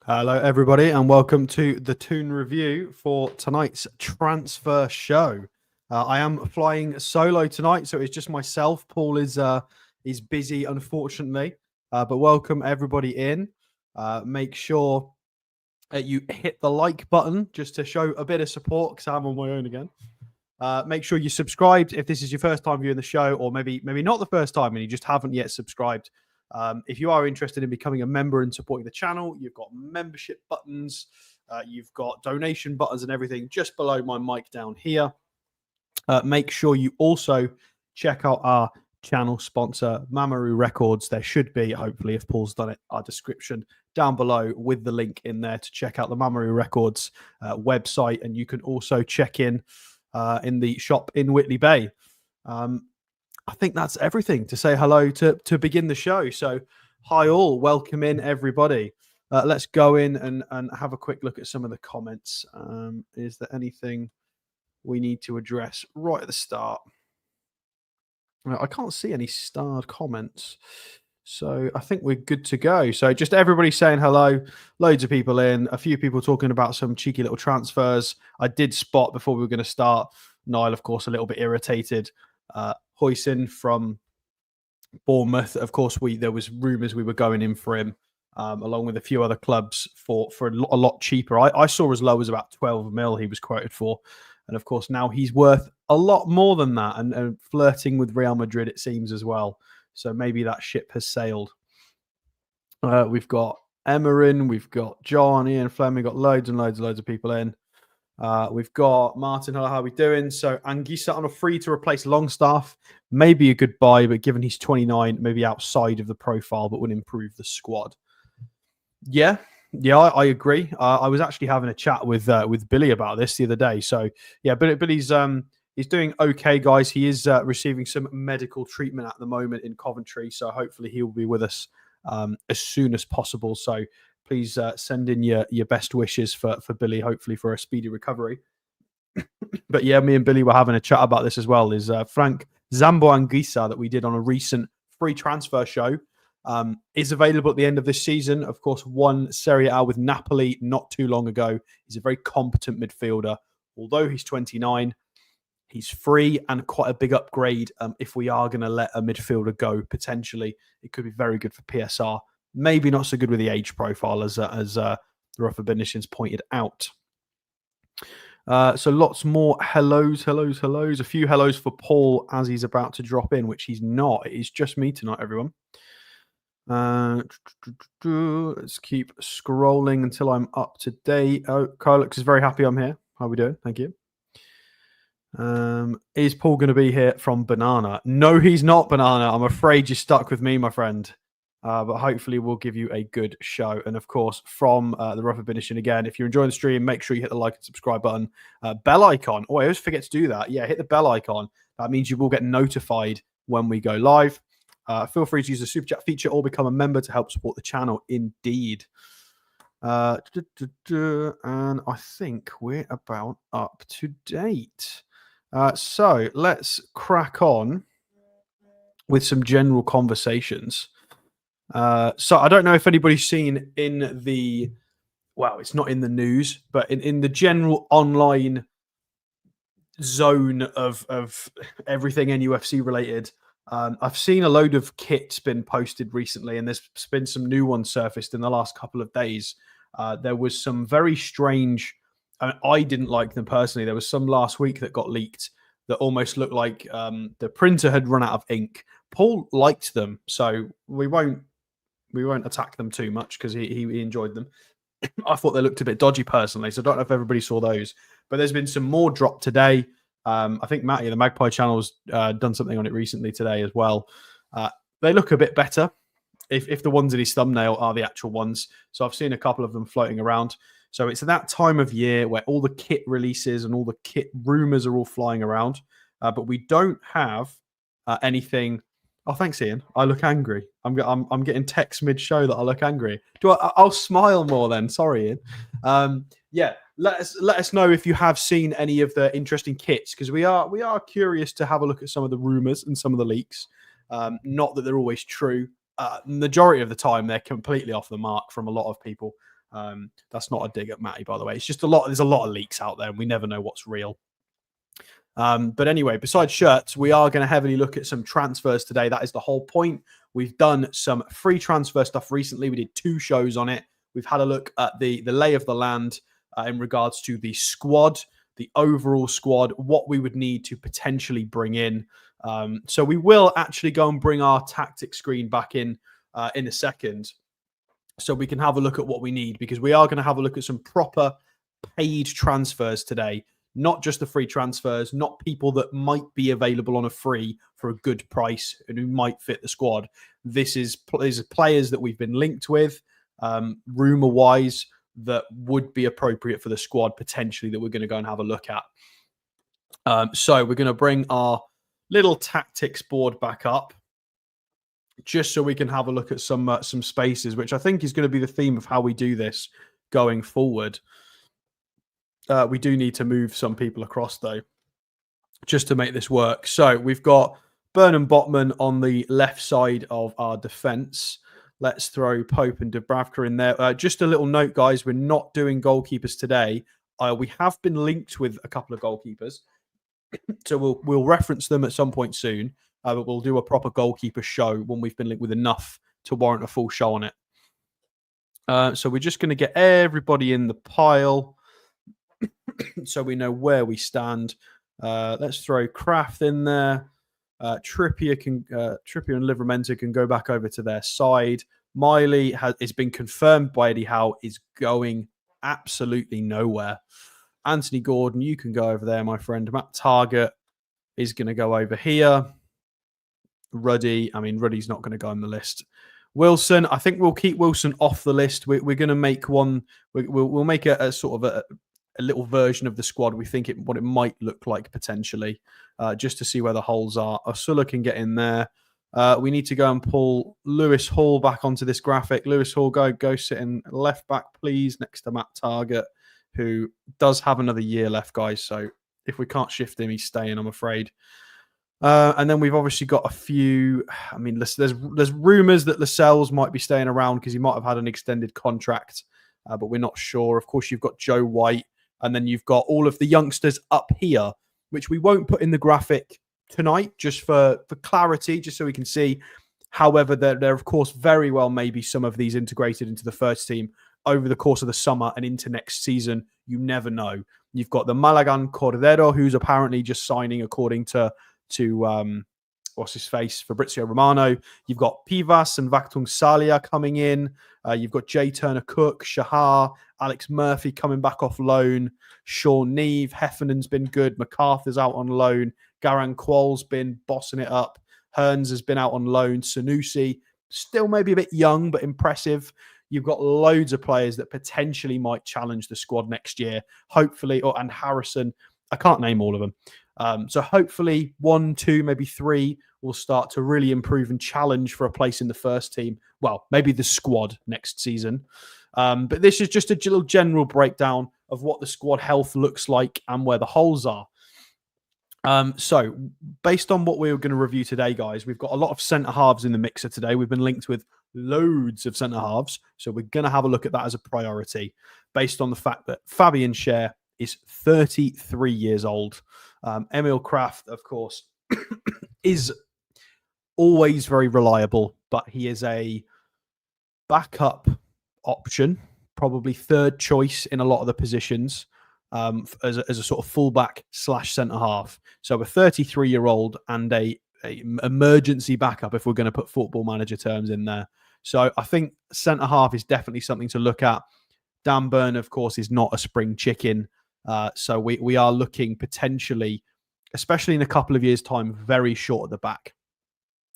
Hello, everybody, and welcome to the Toon review for tonight's transfer show. I am flying solo tonight, so it's just myself. Paul is busy, unfortunately, but welcome everybody in. Make sure you hit the like button just to show a bit of support because I'm on my own again. Make sure you subscribed if this is your first time viewing the show, or maybe not the first time and you just haven't yet subscribed. If you are interested in becoming a member and supporting the channel, you've got membership buttons, you've got donation buttons and everything just below my mic down here. Make sure you also check out our channel sponsor, Mamoru Records. There should be, hopefully, if Paul's done it, our description down below with the link in there to check out the Mamoru Records website. And you can also check in the shop in Whitley Bay. I think that's everything to say hello to begin the show. So hi all, welcome in everybody. Let's go in and have a quick look at some of the comments. Is there anything we need to address right at the start? I can't see any starred comments, so I think we're good to go. So just everybody saying hello, loads of people in, a few people talking about some cheeky little transfers. I did spot before we were going to start, Niall, of course, a little bit irritated. Hoyson from Bournemouth, of course, there was rumours we were going in for him, along with a few other clubs for a lot cheaper. I saw as low as about 12 mil he was quoted for. And of course, now he's worth a lot more than that and flirting with Real Madrid, it seems, as well. So maybe that ship has sailed. We've got Emerin, we've got John, Ian Fleming, we've got loads and loads of people in. We've got Martin, hello, how are we doing? So Anguissa on a free to replace Longstaff. Maybe a good buy, but given he's 29, maybe outside of the profile, but would improve the squad. Yeah, I agree. I was actually having a chat with Billy about this the other day. So yeah, Billy's he's doing okay, guys. He is receiving some medical treatment at the moment in Coventry, so hopefully he will be with us as soon as possible. So please send in your best wishes for Billy, hopefully for a speedy recovery. But yeah, me and Billy were having a chat about this as well. Is Frank Zambo Anguissa that we did on a recent free transfer show is available at the end of this season. Of course, won Serie A with Napoli not too long ago. He's a very competent midfielder. Although he's 29, he's free and quite a big upgrade if we are going to let a midfielder go, potentially. It could be very good for PSR. Maybe not so good with the age profile as the Rough Abinitions pointed out. So lots more hellos. A few hellos for Paul as he's about to drop in, which he's not. It is just me tonight, everyone. Let's keep scrolling until I'm up to date. Oh, Kylux is very happy I'm here. How are we doing? Thank you. Is Paul going to be here from Banana? No, he's not, Banana. I'm afraid you're stuck with me, my friend. But hopefully we'll give you a good show. And of course, from the Rough Abinition again, if you're enjoying the stream, make sure you hit the like and subscribe button. Bell icon. Oh, I always forget to do that. Yeah, hit the bell icon. That means you will get notified when we go live. Feel free to use the super chat feature or become a member to help support the channel. Indeed. And I think we're about up to date. So let's crack on with some general conversations. So I don't know if anybody's seen in the, well, it's not in the news, but in the general online zone of everything NUFC related, I've seen a load of kits been posted recently, and there's been some new ones surfaced in the last couple of days. There was some very strange, I didn't like them personally. There was some last week that got leaked that almost looked like the printer had run out of ink. Paul liked them, so we won't attack them too much because he enjoyed them. I thought they looked a bit dodgy personally, so I don't know if everybody saw those. But there's been some more dropped today. I think Matty, the Magpie channel's done something on it recently today as well. They look a bit better if the ones in his thumbnail are the actual ones. So I've seen a couple of them floating around. So it's that time of year where all the kit releases and all the kit rumors are all flying around. But we don't have anything. Oh, thanks, Ian. I look angry. I'm getting text mid-show that I look angry. I'll smile more then. Sorry, Ian. Yeah, let us know if you have seen any of the interesting kits, because we are curious to have a look at some of the rumors and some of the leaks. Not that they're always true. Majority of the time, they're completely off the mark from a lot of people. That's not a dig at Matty, by the way. It's just there's a lot of leaks out there and we never know what's real. But anyway, besides shirts, we are going to heavily look at some transfers today. That is the whole point. We've done some free transfer stuff recently. We did 2 shows on it. We've had a look at the lay of the land in regards to the squad, the overall squad, what we would need to potentially bring in. So we will actually go and bring our tactic screen back in a second, so we can have a look at what we need, because we are going to have a look at some proper paid transfers today. Not just the free transfers, not people that might be available on a free for a good price and who might fit the squad. These are players that we've been linked with, rumor-wise, that would be appropriate for the squad potentially, that we're going to go and have a look at. So we're going to bring our little tactics board back up, just so we can have a look at some spaces, which I think is going to be the theme of how we do this going forward. We do need to move some people across, though, just to make this work. So we've got Burnham Botman on the left side of our defence. Let's throw Pope and Dubravka in there. Just a little note, guys, we're not doing goalkeepers today. We have been linked with a couple of goalkeepers, so we'll reference them at some point soon. But we'll do a proper goalkeeper show when we've been linked with enough to warrant a full show on it. So we're just going to get everybody in the pile, so we know where we stand. Let's throw Kraft in there. Trippier and Livramento can go back over to their side. Miley has been confirmed by Eddie Howe is going absolutely nowhere. Anthony Gordon, you can go over there, my friend. Matt Target is going to go over here. Ruddy's not going to go on the list. Wilson, I think we'll keep Wilson off the list. We're going to make one. We'll make a sort of a little version of the squad. We think what it might look like potentially, just to see where the holes are. Ursula can get in there. We need to go and pull Lewis Hall back onto this graphic. Lewis Hall, go sit in left back, please, next to Matt Target, who does have another year left, guys. So if we can't shift him, he's staying, I'm afraid. And then we've obviously got a few. I mean, there's rumours that Lascelles might be staying around because he might have had an extended contract, but we're not sure. Of course, you've got Joe White, and then you've got all of the youngsters up here, which we won't put in the graphic tonight, just for clarity, just so we can see. However, there of course very well may be some of these integrated into the first team over the course of the summer and into next season. You never know. You've got the Malagan Cordero, who's apparently just signing according to what's his face, Fabrizio Romano. You've got Pivas and Vaktung Salia coming in. You've got Jay Turner Cook, Shahar, Alex Murphy coming back off loan. Sean Neve, Heffernan's been good. MacArthur's out on loan. Garan Qual's been bossing it up. Hearns has been out on loan. Sanusi, still maybe a bit young, but impressive. You've got loads of players that potentially might challenge the squad next year, hopefully. And Harrison, I can't name all of them. So hopefully 1, 2, maybe 3 will start to really improve and challenge for a place in the first team. Well, maybe the squad next season. But this is just a little general breakdown of what the squad health looks like and where the holes are. So based on what we're going to review today, guys, we've got a lot of centre halves in the mixer today. We've been linked with loads of centre halves. So we're going to have a look at that as a priority based on the fact that Fabian Schär is 33 years old. Emil Kraft, of course, is always very reliable, but he is a backup option, probably third choice in a lot of the positions, as a sort of fullback / centre half. So a 33-year-old and a emergency backup, if we're going to put Football Manager terms in there. So I think centre half is definitely something to look at. Dan Burn, of course, is not a spring chicken. So we are looking potentially, especially in a couple of years' time, very short at the back.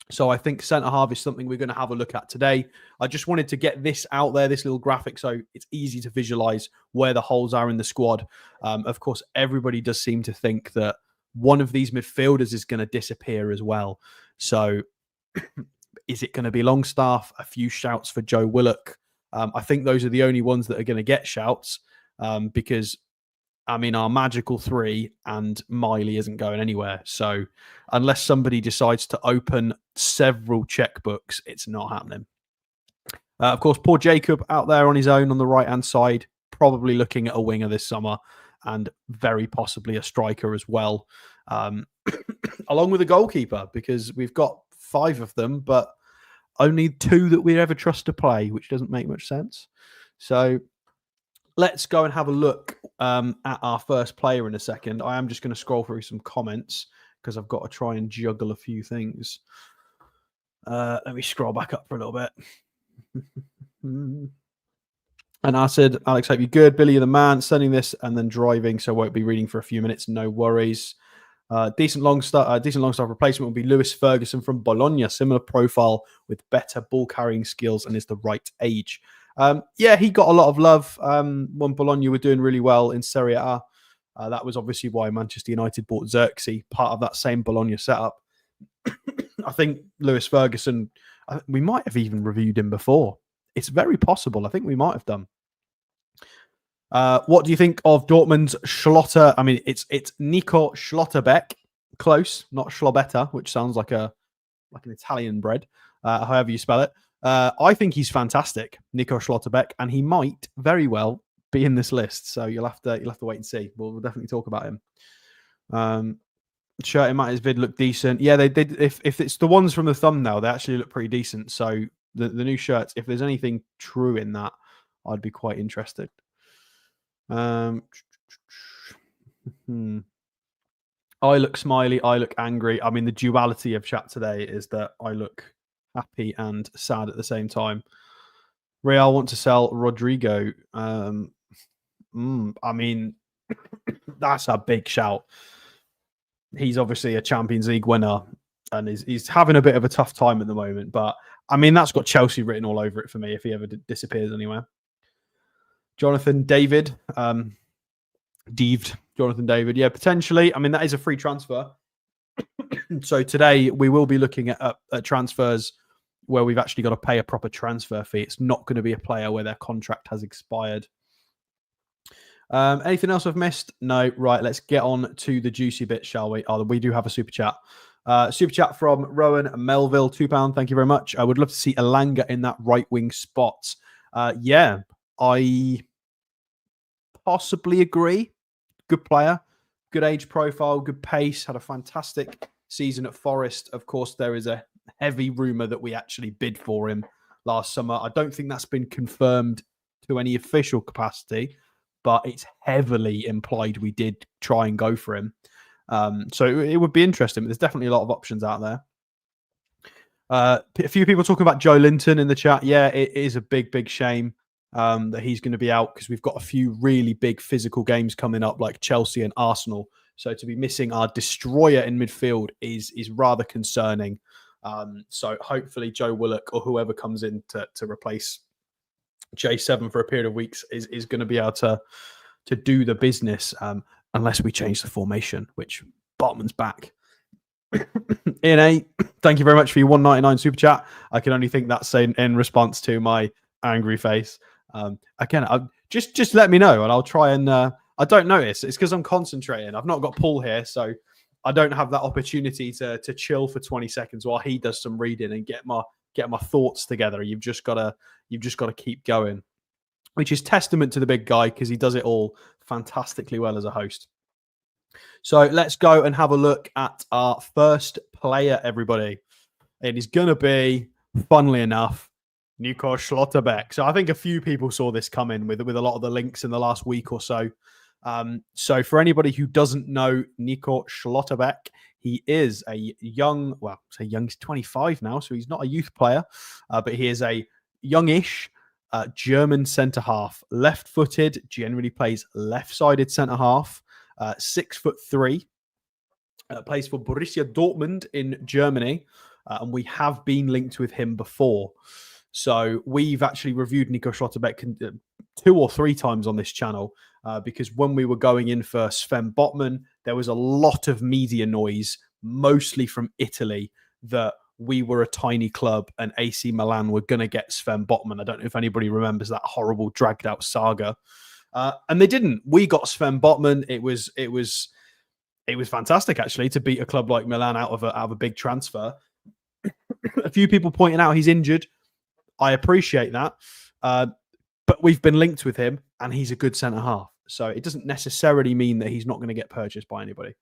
So I think centre half is something we're going to have a look at today. I just wanted to get this out there, this little graphic, so it's easy to visualise where the holes are in the squad. Of course, everybody does seem to think that one of these midfielders is going to disappear as well. So is it going to be Longstaff? A few shouts for Joe Willock. I think those are the only ones that are going to get shouts because, I mean, our magical 3 and Miley isn't going anywhere. So unless somebody decides to open several checkbooks, it's not happening. Of course, poor Jacob out there on his own on the right-hand side, probably looking at a winger this summer and very possibly a striker as well, along with a goalkeeper, because we've got 5 of them, but only 2 that we ever trust to play, which doesn't make much sense. So let's go and have a look at our first player in a second. I am just going to scroll through some comments because I've got to try and juggle a few things. Let me scroll back up for a little bit. And I said, Alex, hope you're good. Billy, you're the man. Sending this and then driving, so won't be reading for a few minutes. No worries. Decent long start replacement will be Lewis Ferguson from Bologna. Similar profile with better ball carrying skills and is the right age. Yeah, he got a lot of love when Bologna were doing really well in Serie A. That was obviously why Manchester United bought Xerxes, part of that same Bologna setup. I think Lewis Ferguson, we might have even reviewed him before. It's very possible. I think we might have done. What do you think of Dortmund's Schlotter? I mean, it's Nico Schlotterbeck. Close, not Schlobetta, which sounds like an Italian bread, however you spell it. I think he's fantastic, Nico Schlotterbeck, and he might very well be in this list. So you'll have to wait and see. We'll definitely talk about him. Shirt in Matty's vid look decent. Yeah, they did. If it's the ones from the thumbnail, they actually look pretty decent. So the new shirts, if there's anything true in that, I'd be quite interested. I look smiley, I look angry. I mean, the duality of chat today is that I look happy and sad at the same time. Real want to sell Rodrigo. I mean, that's a big shout. He's obviously a Champions League winner and he's having a bit of a tough time at the moment. But I mean, that's got Chelsea written all over it for me if he ever disappears anywhere. Jonathan David. Jonathan David. Yeah, potentially. I mean, that is a free transfer. So today we will be looking at transfers where we've actually got to pay a proper transfer fee. It's not going to be a player where their contract has expired. Anything else I've missed? No. Right, let's get on to the juicy bit, shall we? Oh, we do have a super chat. Super chat from Rowan Melville, £2. Thank you very much. I would love to see Elanga in that right wing spot. Yeah, I possibly agree. Good player, good age profile, good pace, had a fantastic season at Forest. Of course, there is a heavy rumour that we actually bid for him last summer. I don't think that's been confirmed to any official capacity, but it's heavily implied we did try and go for him. So it would be interesting. There's definitely a lot of options out there. A few people talking about Joe Linton in the chat. Yeah, it is a big shame that he's going to be out because we've got a few really big physical games coming up like Chelsea and Arsenal. So to be missing our destroyer in midfield is rather concerning. So hopefully Joe Willock or whoever comes in to replace J7 for a period of weeks is going to be able to do the business unless we change the formation, which Bartman's back. Ian A, thank you very much for your $1.99 super chat. I can only think that's in response to my angry face. Again, just let me know and I'll try and I don't notice. It's because I'm concentrating. I've not got Paul here, so I don't have that opportunity to chill for 20 seconds while he does some reading and get my thoughts together. You've just got to keep going, which is testament to the big guy because he does it all fantastically well as a host. So let's go and have a look at our first player, everybody. It is going to be, funnily enough, Nico Schlotterbeck. So I think a few people saw this coming with a lot of the links in the last week or so. So for anybody who doesn't know Nico Schlotterbeck, he is a young, well, say young, he's 25 now, so he's not a youth player, but he is a youngish German centre-half, left-footed, generally plays left-sided centre-half, 6'3", plays for Borussia Dortmund in Germany, and we have been linked with him before. So we've actually reviewed Nico Schlotterbeck 2 or 3 times on this channel because when we were going in for Sven Botman, there was a lot of media noise, mostly from Italy, that we were a tiny club and AC Milan were going to get Sven Botman. I don't know if anybody remembers that horrible dragged out saga. And they didn't. We got Sven Botman. It was fantastic, actually, to beat a club like Milan out of a big transfer. A few people pointing out he's injured. I appreciate that. But we've been linked with him, and he's a good centre half. So it doesn't necessarily mean that he's not going to get purchased by anybody.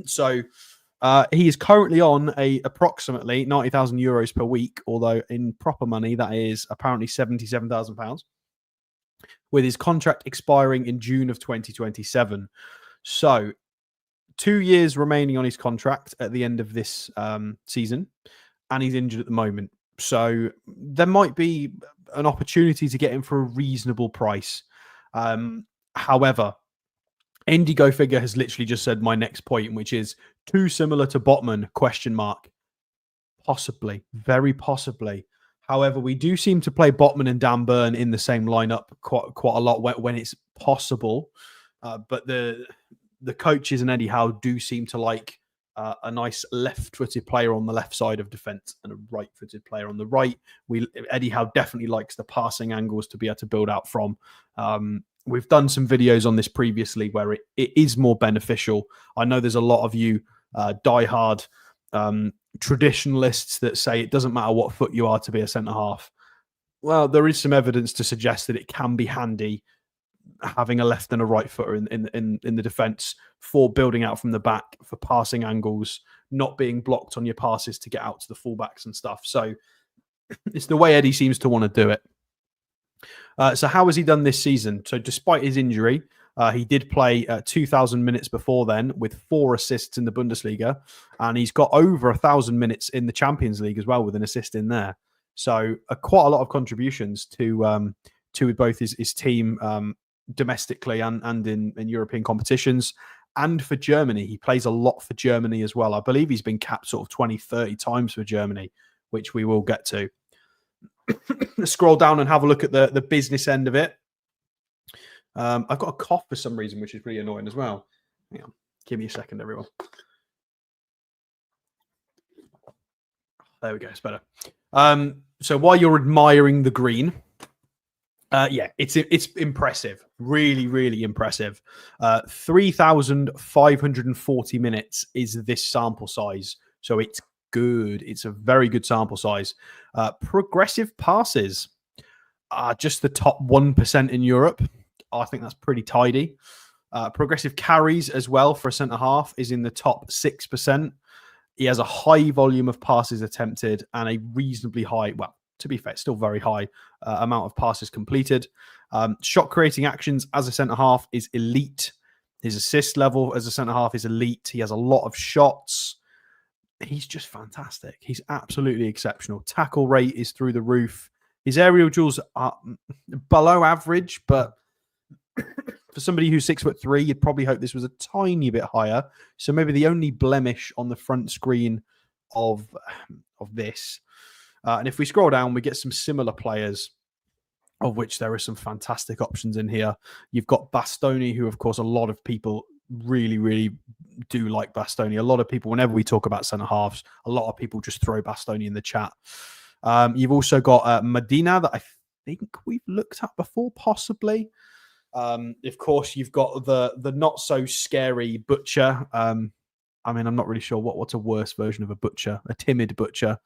So he is currently on approximately €90,000 per week, although in proper money, that is apparently £77,000, with his contract expiring in June of 2027. So 2 years remaining on his contract at the end of this season, and he's injured at the moment. So there might be an opportunity to get him for a reasonable price. However, Indigo Figure has literally just said my next point, which is too similar to Botman, ? Possibly, very possibly. However, we do seem to play Botman and Dan Burn in the same lineup quite a lot when it's possible. But the coaches and Eddie Howe do seem to like a nice left-footed player on the left side of defence and a right-footed player on the right. Eddie Howe definitely likes the passing angles to be able to build out from. We've done some videos on this previously where it is more beneficial. I know there's a lot of you diehard traditionalists that say it doesn't matter what foot you are to be a centre-half. Well, there is some evidence to suggest that it can be handy having a left and a right footer in the defence for building out from the back, for passing angles, not being blocked on your passes to get out to the fullbacks and stuff. So it's the way Eddie seems to want to do it. So how has he done this season? So despite his injury, he did play 2,000 minutes before then with 4 assists in the Bundesliga, and he's got over 1,000 minutes in the Champions League as well with an assist in there. So quite a lot of contributions to both his team domestically and in European competitions. And for Germany, he plays a lot for Germany as well. I believe he's been capped sort of 20, 30 times for Germany, which we will get to. Scroll down and have a look at the business end of it. I've got a cough for some reason, which is pretty annoying as well. Hang on. Give me a second, everyone. There we go. It's better. So while you're admiring the green, it's impressive. Really, really impressive. 3,540 minutes is this sample size. So it's good. It's a very good sample size. Progressive passes are just the top 1% in Europe. I think that's pretty tidy. Progressive carries as well for a centre-half is in the top 6%. He has a high volume of passes attempted and a reasonably high, well, to be fair, still very high amount of passes completed. Shot creating actions as a centre-half is elite. His assist level as a centre-half is elite. He has a lot of shots. He's just fantastic. He's absolutely exceptional. Tackle rate is through the roof. His aerial duels are below average, but for somebody who's 6'3", you'd probably hope this was a tiny bit higher. So maybe the only blemish on the front screen of this. And if we scroll down, we get some similar players, of which there are some fantastic options in here. You've got Bastoni, who, of course, a lot of people really, really do like Bastoni. A lot of people, whenever we talk about centre-halves, a lot of people just throw Bastoni in the chat. You've also got Medina, that I think we've looked at before, possibly. Of course, you've got the not-so-scary Butcher. I mean, I'm not really sure what's a worse version of a Butcher, a timid Butcher.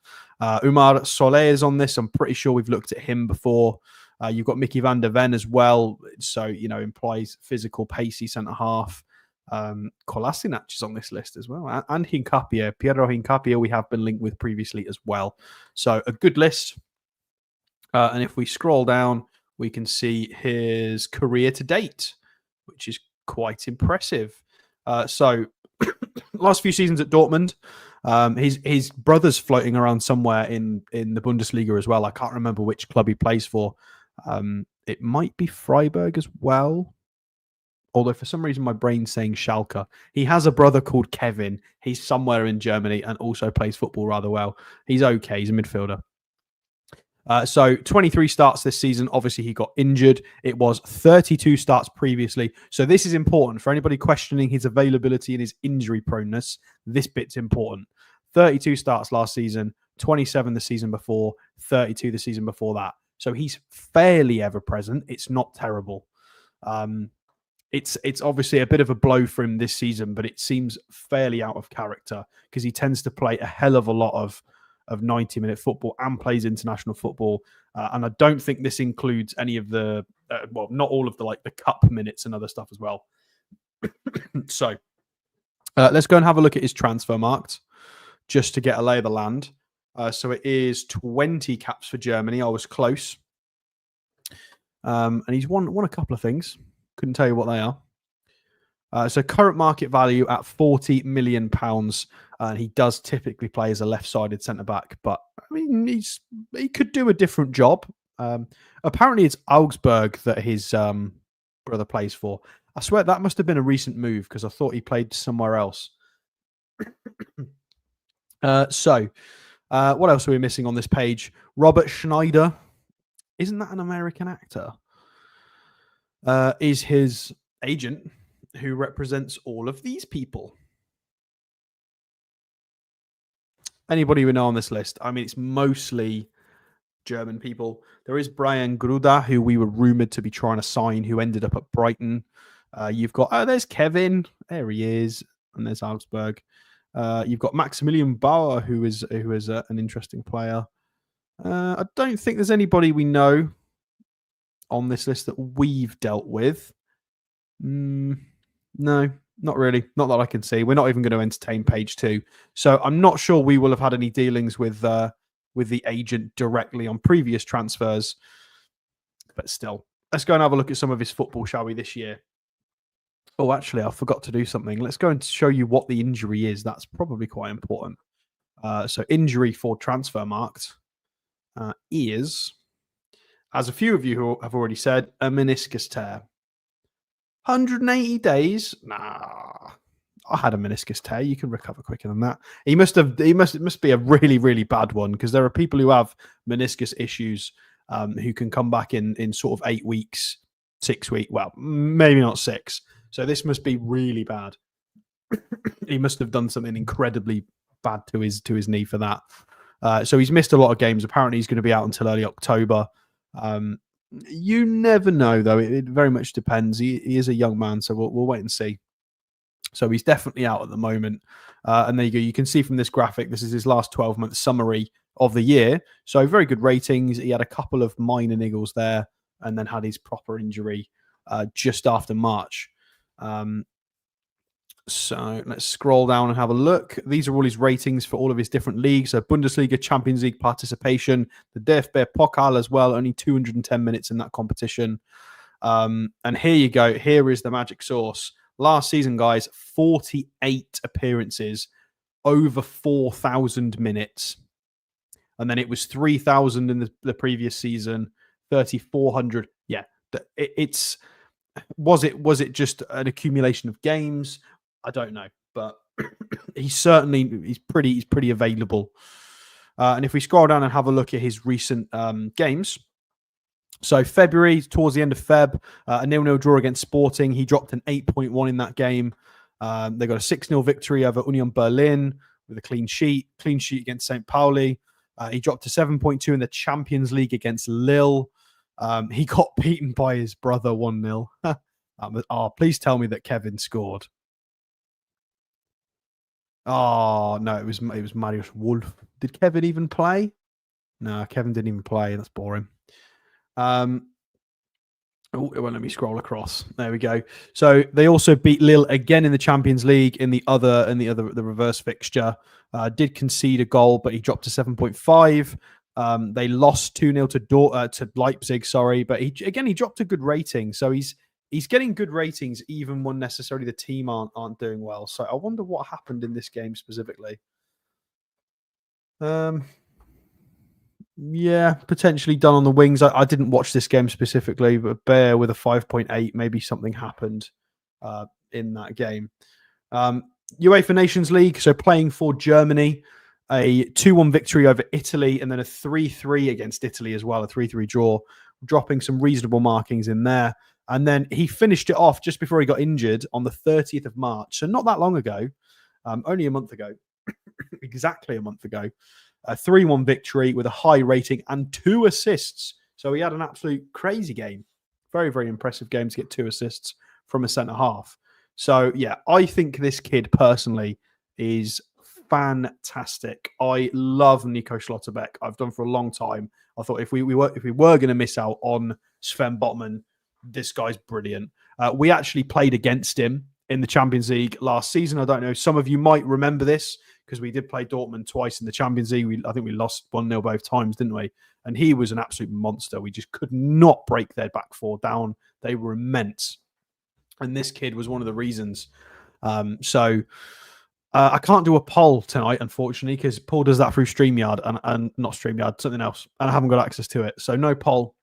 Umar Solé is on this. I'm pretty sure we've looked at him before. You've got Mickey van der Ven as well. So, implies physical, pacey centre-half. Kolasinac is on this list as well. And Hincapié. Piero Hincapié we have been linked with previously as well. So, a good list. And if we scroll down, we can see his career to date, which is quite impressive. So, last few seasons at Dortmund, his brother's floating around somewhere in the Bundesliga as well. I can't remember which club he plays for. It might be Freiburg as well. Although for some reason my brain's saying Schalke. He has a brother called Kevin. He's somewhere in Germany and also plays football rather well. He's okay. He's a midfielder. So 23 starts this season. Obviously, he got injured. It was 32 starts previously. So this is important for anybody questioning his availability and his injury proneness. This bit's important. 32 starts last season, 27 the season before, 32 the season before that. So he's fairly ever present. It's not terrible. It's obviously a bit of a blow for him this season, but it seems fairly out of character because he tends to play a hell of a lot of of 90-minute football and plays international football. And I don't think this includes any of the, well, not all of the like the cup minutes and other stuff as well. So let's go and have a look at his transfer marked just to get a lay of the land. So it is 20 caps for Germany. I was close. And he's won a couple of things. Couldn't tell you what they are. So current market value at £40 million. And he does typically play as a left-sided centre-back. But, I mean, he could do a different job. Apparently, it's Augsburg that his brother plays for. I swear that must have been a recent move because I thought he played somewhere else. So, what else are we missing on this page? Robert Schneider. Isn't that an American actor? Is his agent who represents all of these people. Anybody we know on this list? I mean, it's mostly German people. There is Brian Gruda, who we were rumoured to be trying to sign, who ended up at Brighton. You've got, there's Kevin. There he is. And there's Augsburg. You've got Maximilian Bauer, who is an interesting player. I don't think there's anybody we know on this list that we've dealt with. No, not really. Not that I can see. We're not even going to entertain page 2. So I'm not sure we will have had any dealings with the agent directly on previous transfers. But still, let's go and have a look at some of his football, shall we, this year? Oh, actually, I forgot to do something. Let's go and show you what the injury is. That's probably quite important. So injury for transfer marked is, as a few of you have already said, a meniscus tear. 180 days? Nah. I had a meniscus tear. You can recover quicker than that. It must be a really, really bad one because there are people who have meniscus issues who can come back in sort of 8 weeks, 6 weeks. Well, maybe not 6. So this must be really bad. He must have done something incredibly bad to his knee for that. So he's missed a lot of games. Apparently he's going to be out until early October. You never know, though. It very much depends. He is a young man, so we'll wait and see. So he's definitely out at the moment. And there you go. You can see from this graphic, this is his last 12-month summary of the year. So very good ratings. He had a couple of minor niggles there and then had his proper injury just after March. So let's scroll down and have a look. These are all his ratings for all of his different leagues. So Bundesliga, Champions League participation, the DFB Pokal as well, only 210 minutes in that competition. And here you go. Here is the magic sauce. Last season, guys, 48 appearances, over 4,000 minutes. And then it was 3,000 in the previous season, 3,400. Yeah, was it just an accumulation of games? I don't know, but he's pretty available. And if we scroll down and have a look at his recent games, so February, towards the end of Feb, a 0-0 draw against Sporting. He dropped an 8.1 in that game. They got a 6-0 victory over Union Berlin with a clean sheet against St. Pauli. He dropped to 7.2 in the Champions League against Lille. He got beaten by his brother 1-0. Please tell me that Kevin scored. Oh, no, it was Marius Wolf. Did Kevin even play? No, Kevin didn't even play. That's boring. It won't let me scroll across. There we go. So they also beat Lille again in the Champions League in the reverse fixture. Did concede a goal, but he dropped to 7.5. They lost 2-0 to Leipzig, but he dropped a good rating. So he's getting good ratings even when necessarily the team aren't doing well. So I wonder what happened in this game specifically. Yeah, potentially done on the wings. I didn't watch this game specifically, but Bear with a 5.8, maybe something happened in that game. UEFA Nations League, so playing for Germany, a 2-1 victory over Italy, and then a 3-3 against Italy as well, a 3-3 draw, dropping some reasonable markings in there. And then he finished it off just before he got injured on the 30th of March. So not that long ago, only a month ago, exactly a month ago. A 3-1 victory with a high rating and 2 assists. So he had an absolute crazy game. Very, very impressive game to get 2 assists from a centre-half. So, yeah, I think this kid personally is fantastic. I love Nico Schlotterbeck. I've done for a long time. I thought if we were going to miss out on Sven Botman, this guy's brilliant. We actually played against him in the Champions League last season. I don't know. Some of you might remember this because we did play Dortmund twice in the Champions League. I think we lost 1-0 both times, didn't we? And he was an absolute monster. We just could not break their back four down. They were immense. And this kid was one of the reasons. I can't do a poll tonight, unfortunately, because Paul does that through StreamYard and not StreamYard, something else. And I haven't got access to it. So no poll.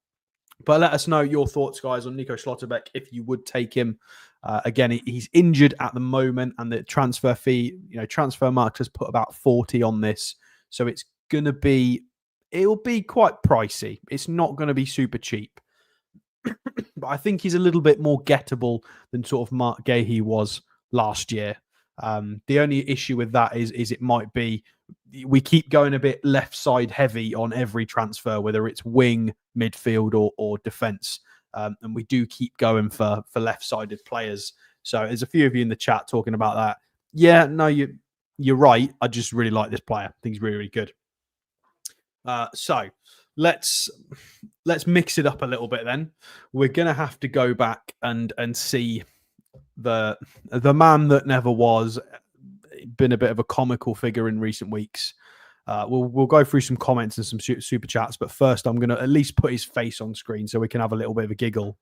But let us know your thoughts, guys, on Nico Schlotterbeck, if you would take him. Again, he's injured at the moment, and the transfer fee, Transfer Markt has put about 40 on this. So it's going to be, it'll be quite pricey. It's not going to be super cheap. But I think he's a little bit more gettable than sort of Marc Guehi was last year. The only issue with that is it might be we keep going a bit left side heavy on every transfer, whether it's wing, midfield, or defense. And we do keep going for left-sided players. So there's a few of you in the chat talking about that. Yeah, no, you're right. I just really like this player. I think he's really, really good. So let's mix it up a little bit then. We're going to have to go back and see the man that never was, been a bit of a comical figure in recent weeks. We'll go through some comments and some super chats, but first I'm going to at least put his face on screen so we can have a little bit of a giggle.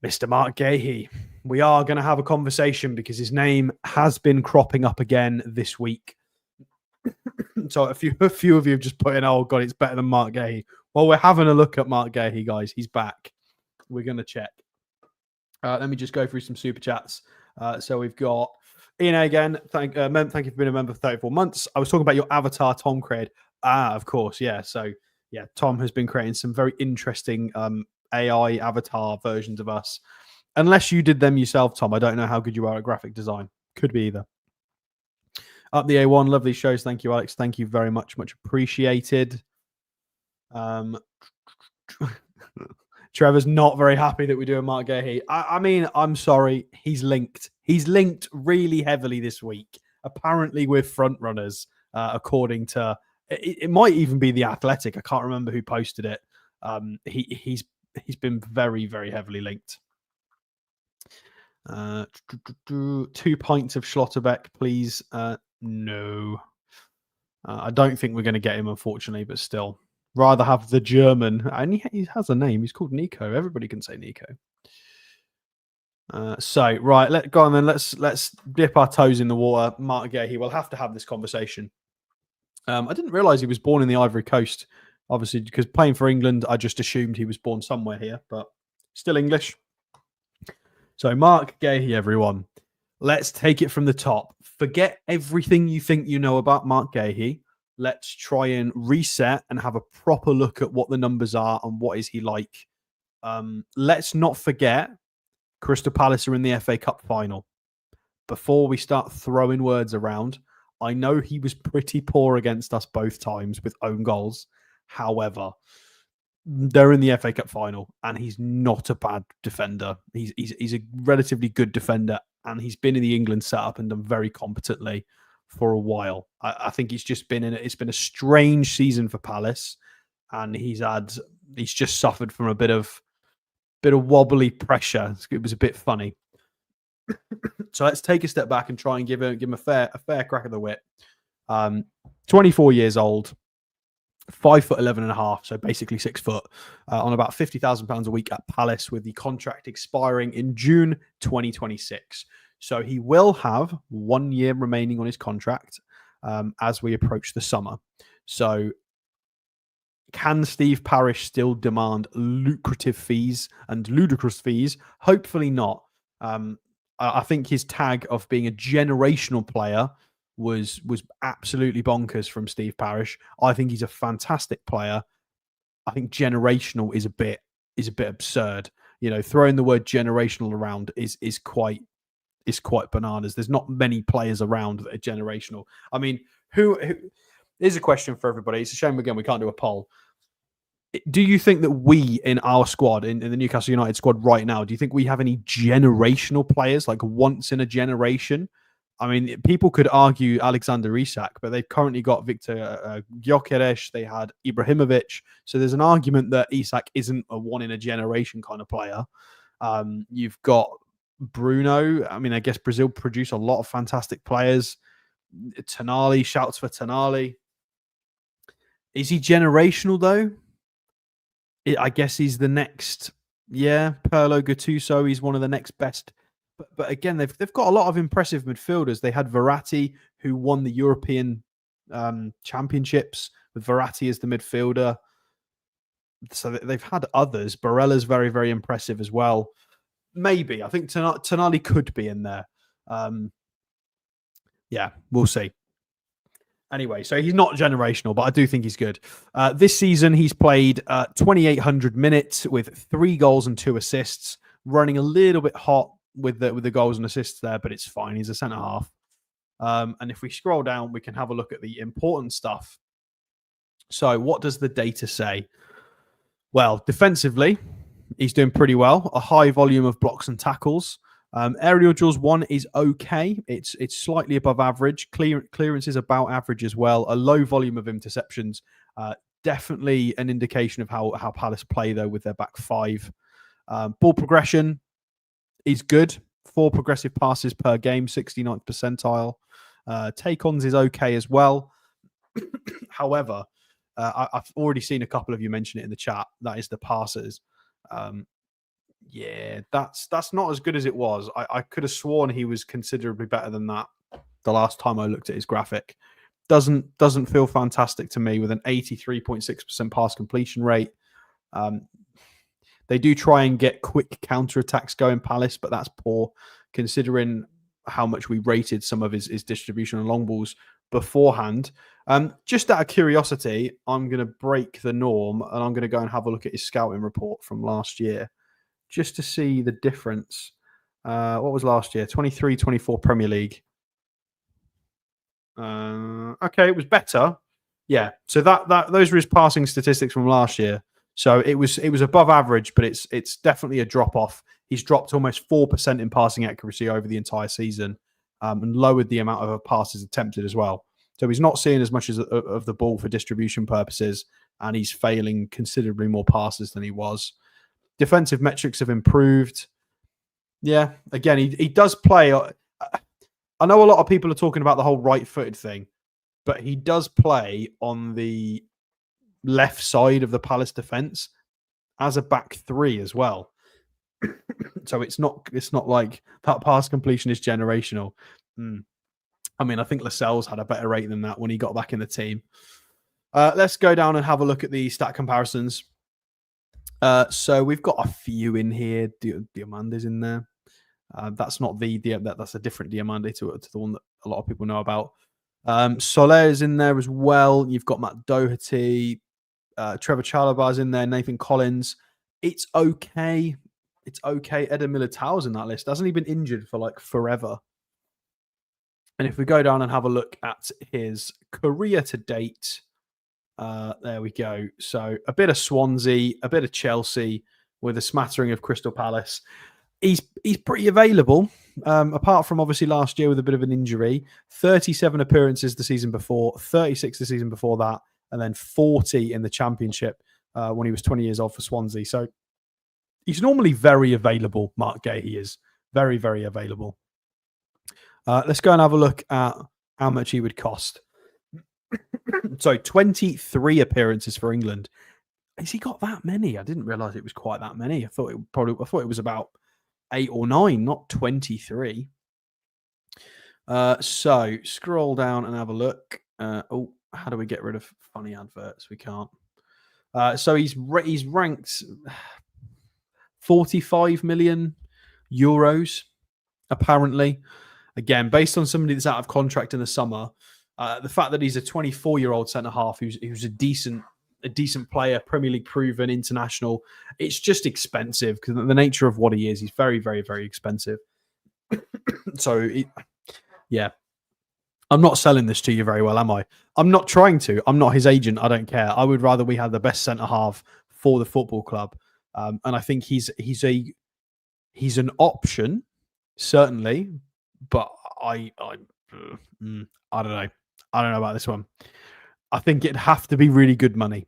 Mr. Marc Guehi. We are going to have a conversation because his name has been cropping up again this week. So a few of you have just put in, oh God, it's better than Marc Guehi. Well, we're having a look at Marc Guehi, guys. He's back. We're going to check. Let me just go through some super chats. So we've got Ian again. Thank you for being a member for 34 months. I was talking about your avatar, Tom created. Of course, yeah. So yeah, Tom has been creating some very interesting AI avatar versions of us. Unless you did them yourself, Tom. I don't know how good you are at graphic design. Could be either. Up the A1, lovely shows. Thank you, Alex. Thank you very much. Much appreciated. Trevor's not very happy that we do a Marc Guehi. I mean, I'm sorry. He's linked. He's linked really heavily this week. Apparently, we're front runners, according to it. Might even be The Athletic. I can't remember who posted it. He's been very, very heavily linked. 2 pints of Schlotterbeck, please. No. I don't think we're going to get him, unfortunately, but still. Rather have the German. And he has a name. He's called Nico. Everybody can say Nico. So, right, let's go on then. Let's dip our toes in the water. Marc Guehi, we'll have to have this conversation. I didn't realise he was born in the Ivory Coast, obviously, because playing for England, I just assumed he was born somewhere here, but still English. So, Marc Guehi, everyone. Let's take it from the top. Forget everything you think you know about Marc Guehi. Let's try and reset and have a proper look at what the numbers are and what is he like. Let's not forget Crystal Palace are in the FA Cup final. Before we start throwing words around, I know he was pretty poor against us both times with own goals. However, they're in the FA Cup final and he's not a bad defender. He's a relatively good defender and he's been in the England setup and done very competently for a while. I think it's been a strange season for Palace, and he's just suffered from a bit of wobbly pressure. It was a bit funny. So let's take a step back and try and give him a fair crack of the whip. 24 years old, 5'11.5", so basically 6 foot, on about £50,000 a week at Palace, with the contract expiring in June 2026. So he will have 1 year remaining on his contract as we approach the summer. So can Steve Parish still demand lucrative fees and ludicrous fees? Hopefully not. I think his tag of being a generational player was absolutely bonkers from Steve Parish. I think he's a fantastic player. I think generational is a bit absurd. Throwing the word generational around is quite bananas. There's not many players around that are generational. I mean, who here's a question for everybody. It's a shame again we can't do a poll. Do you think that we in our squad, in the Newcastle United squad right now, do you think we have any generational players, like once in a generation? I mean, people could argue Alexander Isak, but they've currently got Victor Gyökeres. They had Ibrahimovic. So there's an argument that Isak isn't a one-in-a-generation kind of player. You've got Bruno. I mean, I guess Brazil produce a lot of fantastic players. Tonali, shouts for Tonali. Is he generational, though? I guess he's the next. Yeah, Pirlo, Gattuso. He's one of the next best. But again, they've got a lot of impressive midfielders. They had Verratti, who won the European championships with Verratti as the midfielder. So they've had others. Barella's very, very impressive as well. Maybe. I think Tonali could be in there. Yeah, we'll see. Anyway, so he's not generational, but I do think he's good. This season, he's played 2,800 minutes with 3 goals and 2 assists, running a little bit hot with the goals and assists there, but it's fine. He's a centre half. And if we scroll down, we can have a look at the important stuff. So what does the data say? Well, defensively, he's doing pretty well. A high volume of blocks and tackles. Aerial duels 1 is okay. It's slightly above average. Clearance is about average as well. A low volume of interceptions. Definitely an indication of how Palace play, though, with their back 5. Ball progression is good. 4 progressive passes per game, 69th percentile. Take-ons is okay as well. However, I've already seen a couple of you mention it in the chat. That is the passes. Yeah, that's not as good as it was. I could have sworn he was considerably better than that the last time I looked at his graphic. Doesn't feel fantastic to me with an 83.6% pass completion rate. They do try and get quick counterattacks going, Palace, but that's poor considering how much we rated some of his distribution and long balls beforehand. Just out of curiosity, I'm going to break the norm and I'm going to go and have a look at his scouting report from last year just to see the difference. What was last year? 23-24 Premier League. Okay, it was better. Yeah, so those were his passing statistics from last year. So it was above average, but it's definitely a drop off. He's dropped almost 4% in passing accuracy over the entire season, and lowered the amount of passes attempted as well. So he's not seeing as much of the ball for distribution purposes, and he's failing considerably more passes than he was. Defensive metrics have improved. Yeah, again, he does play. I know a lot of people are talking about the whole right-footed thing, but he does play on the left side of the Palace defense as a back 3 as well. So it's not like that pass completion is generational. I mean, I think Lascelles had a better rate than that when he got back in the team. Let's go down and have a look at the stat comparisons. So we've got a few in here. Diamande's in there. That's not that's a different Diamande to the one that a lot of people know about. Soler is in there as well. You've got Matt Doherty, Trevor Chalobah's in there, Nathan Collins. It's okay. It's okay. Eder Militao's in that list. Hasn't he been injured for like forever? And if we go down and have a look at his career to date, there we go. So a bit of Swansea, a bit of Chelsea, with a smattering of Crystal Palace. He's pretty available, apart from obviously last year with a bit of an injury. 37 appearances the season before, 36 the season before that, and then 40 in the Championship when he was 20 years old for Swansea. So he's normally very available, Marc Guehi is. Very, very available. Let's go and have a look at how much he would cost. So 23 appearances for England. Has he got that many? I didn't realise it was quite that many. I thought it was about 8 or 9, not 23. So scroll down and have a look. How do we get rid of funny adverts? We can't. So he's ranked 45 million euros, apparently. Again, based on somebody that's out of contract in the summer, the fact that he's a 24-year-old centre-half who's a decent player, Premier League proven, international, it's just expensive because the nature of what he is, he's very, very, very expensive. So, yeah. I'm not selling this to you very well, am I? I'm not trying to. I'm not his agent. I don't care. I would rather we had the best centre-half for the football club. And I think he's an option, certainly, but I don't know. I don't know about this one. I think it'd have to be really good money.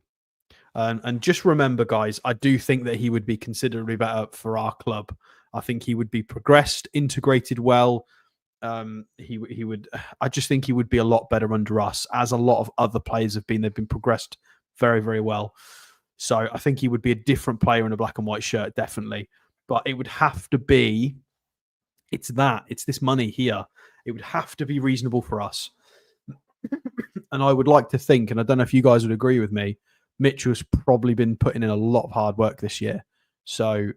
And just remember, guys, I do think that he would be considerably better for our club. I think he would be progressed, integrated well. He would. I just think he would be a lot better under us, as a lot of other players have been. They've been progressed very, very well. So I think he would be a different player in a black and white shirt, definitely. But it would have to be. It's this money here. It would have to be reasonable for us. And I would like to think, and I don't know if you guys would agree with me, Mitchell's probably been putting in a lot of hard work this year. So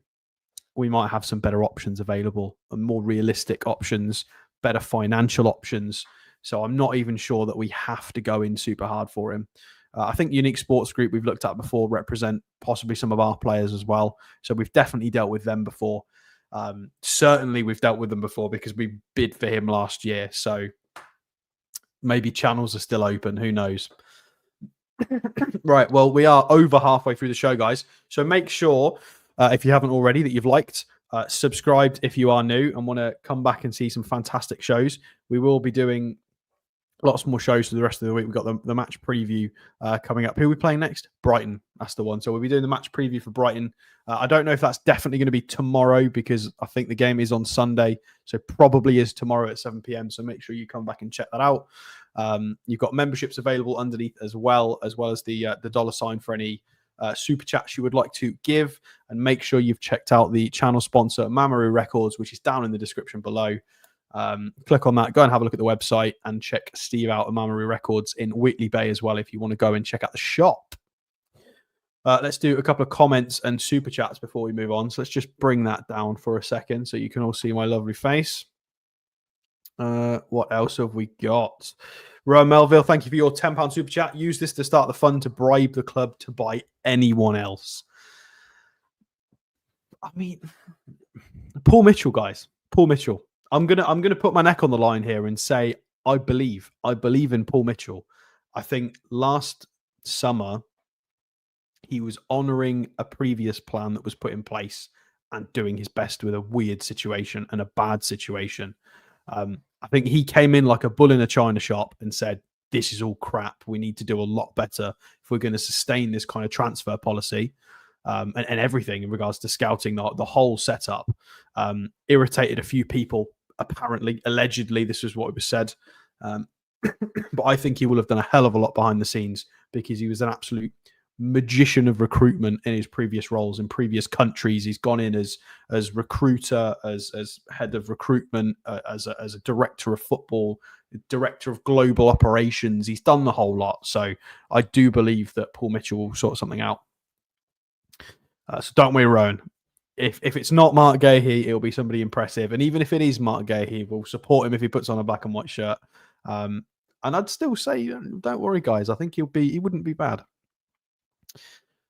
we might have some better options available, and more realistic options, better financial options. So I'm not even sure that we have to go in super hard for him. I think Unique Sports Group we've looked at before represent possibly some of our players as well. So we've definitely dealt with them before. Certainly we've dealt with them before because we bid for him last year. So maybe channels are still open. Who knows? Right. Well, we are over halfway through the show, guys. So make sure, if you haven't already, that you've liked, subscribed if you are new and want to come back and see some fantastic shows. We will be doing lots more shows for the rest of the week. We've got the match preview coming up. Who are we playing next? Brighton. That's the one. So we'll be doing the match preview for Brighton. I don't know if that's definitely going to be tomorrow because I think the game is on Sunday. So probably is tomorrow at 7 p.m. So make sure you come back and check that out. You've got memberships available underneath as well as the $sign for any super chats you would like to give. And make sure you've checked out the channel sponsor, Mamoru Records, which is down in the description below. Click on that, go and have a look at the website and check Steve out at Mamoru Records in Wheatley Bay as well if you want to go and check out the shop. Let's do a couple of comments and super chats before we move on. So let's just bring that down for a second so you can all see my lovely face. What else have we got? Rowan Melville, thank you for your £10 super chat. Use this to start the fund to bribe the club to buy anyone else. I mean, Paul Mitchell, guys. Paul Mitchell. I'm gonna put my neck on the line here and say I believe in Paul Mitchell. I think last summer he was honouring a previous plan that was put in place and doing his best with a weird situation and a bad situation. I think he came in like a bull in a china shop and said, this is all crap. We need to do a lot better if we're going to sustain this kind of transfer policy and everything in regards to scouting, the whole setup. Irritated a few people, apparently, allegedly, this is what was said. But I think he will have done a hell of a lot behind the scenes because he was an absolute magician of recruitment in his previous roles in previous countries. He's gone in as recruiter, as head of recruitment, as a director of football, director of global operations. He's done the whole lot. So I do believe that Paul Mitchell will sort something out. So don't worry, Rowan. If it's not Marc Guehi, it'll be somebody impressive. And even if it is Marc Guehi, we'll support him if he puts on a black and white shirt. And I'd still say, don't worry, guys. I think he wouldn't be bad.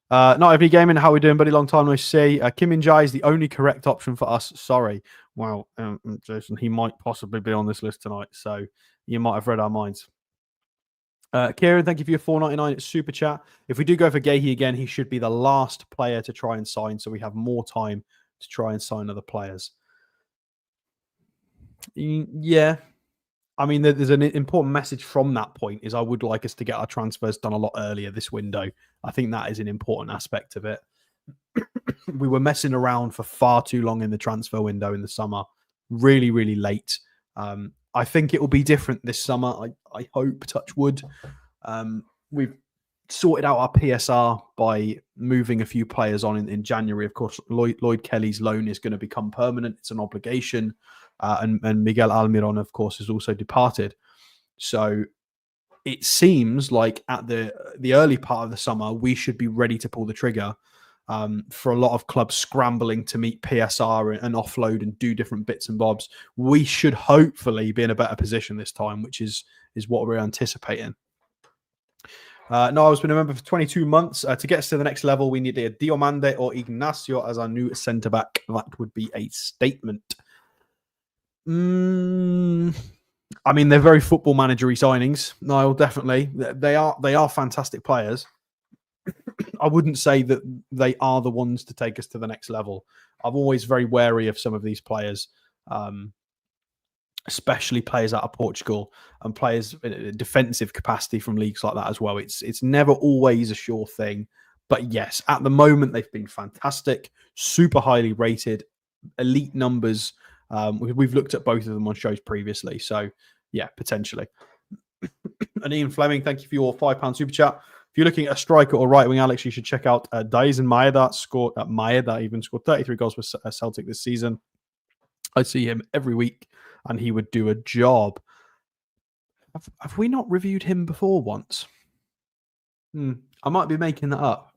Not every gaming. How are we doing, buddy? Long time no see. Kim Min-jae is the only correct option for us. Sorry. Well, Jason, he might possibly be on this list tonight, so you might have read our minds. Kieran, thank you for your $4.99 super chat. If we do go for Guehi again, he should be the last player to try and sign, so we have more time to try and sign other players. Yeah. I mean, there's an important message from that point is I would like us to get our transfers done a lot earlier this window. I think that is an important aspect of it. We were messing around for far too long in the transfer window in the summer. Really, really late. I think it will be different this summer. I hope, touch wood. We've sorted out our PSR by moving a few players on in January. Of course, Lloyd Kelly's loan is going to become permanent. It's an obligation. And Miguel Almiron, of course, has also departed. So it seems like at the early part of the summer, we should be ready to pull the trigger for a lot of clubs scrambling to meet PSR and offload and do different bits and bobs. We should hopefully be in a better position this time, which is what we're anticipating. Niall's been a member for 22 months. To get us to the next level, we need a Diomande or Ignacio as our new centre-back. That would be a statement. I mean, they're very football managery signings. Niall, definitely. They are fantastic players. I wouldn't say that they are the ones to take us to the next level. I'm always very wary of some of these players. especially players out of Portugal and players in a defensive capacity from leagues like that as well. It's never always a sure thing. But yes, at the moment, they've been fantastic, super highly rated, elite numbers. We've looked at both of them on shows previously. So, yeah, potentially. And Ian Fleming, thank you for your £5 super chat. If you're looking at a striker or right wing, Alex, you should check out Daisen Maeda. Maeda even scored 33 goals for Celtic this season. I see him every week, and he would do a job. Have we not reviewed him before once? I might be making that up.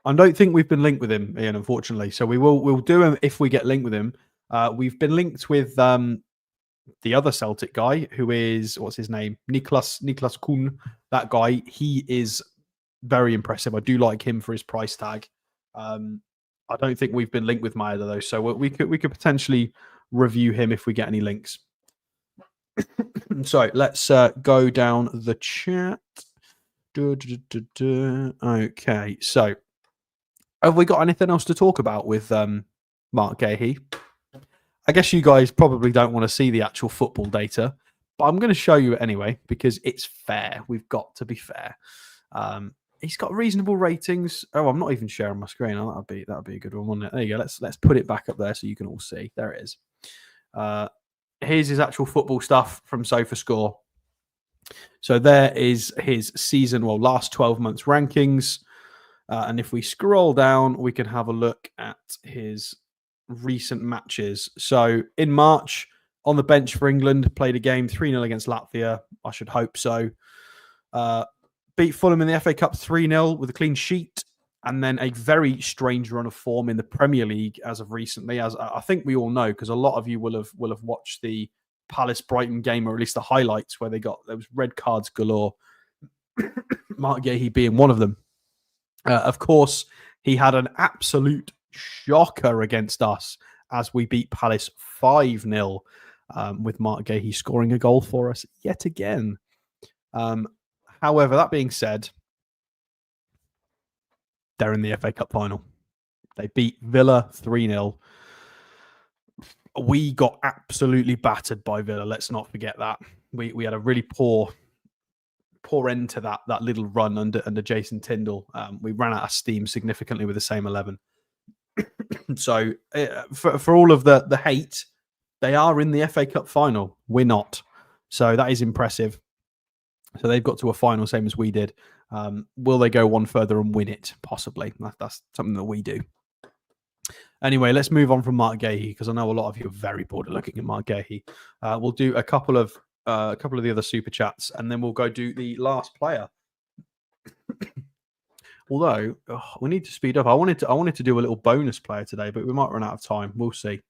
I don't think we've been linked with him, Ian, unfortunately. So we'll do him if we get linked with him. We've been linked with the other Celtic guy, who is, what's his name? Niklas Kuhn. That guy, he is very impressive. I do like him for his price tag. I don't think we've been linked with Maeda though, so we could potentially review him if we get any links. So let's go down the chat. Okay, so have we got anything else to talk about with Marc Guehi? I guess you guys probably don't want to see the actual football data, but I'm going to show you it anyway because it's fair. We've got to be fair. He's got reasonable ratings. Oh, I'm not even sharing my screen. Oh, that'd be a good one, wouldn't it? There you go. Let's put it back up there so you can all see. There it is. Here's his actual football stuff from SofaScore. So there is his season, last 12 months rankings. And if we scroll down, we can have a look at his recent matches. So in March, on the bench for England, played a game 3-0 against Latvia. I should hope so. Beat Fulham in the FA Cup 3-0 with a clean sheet. And then a very strange run of form in the Premier League as of recently, as I think we all know, because a lot of you will have watched the Palace Brighton game, or at least the highlights where there was red cards galore. Marc Guehi being one of them. Of course, he had an absolute shocker against us as we beat Palace 5-0 with Marc Guehi scoring a goal for us yet again. However, that being said, they're in the FA Cup final. They beat Villa 3-0. We got absolutely battered by Villa. Let's not forget that. We had a really poor end to that little run under Jason Tindall. We ran out of steam significantly with the same 11. So for all of the hate, they are in the FA Cup final. We're not. So that is impressive. So they've got to a final, same as we did. Will they go one further and win it? Possibly. That's something that we do. Anyway, let's move on from Marc Guehi, because I know a lot of you are very bored of looking at Marc Guehi. We'll do a couple of the other super chats, and then we'll go do the last player. Although we need to speed up. I wanted to do a little bonus player today, but we might run out of time. We'll see.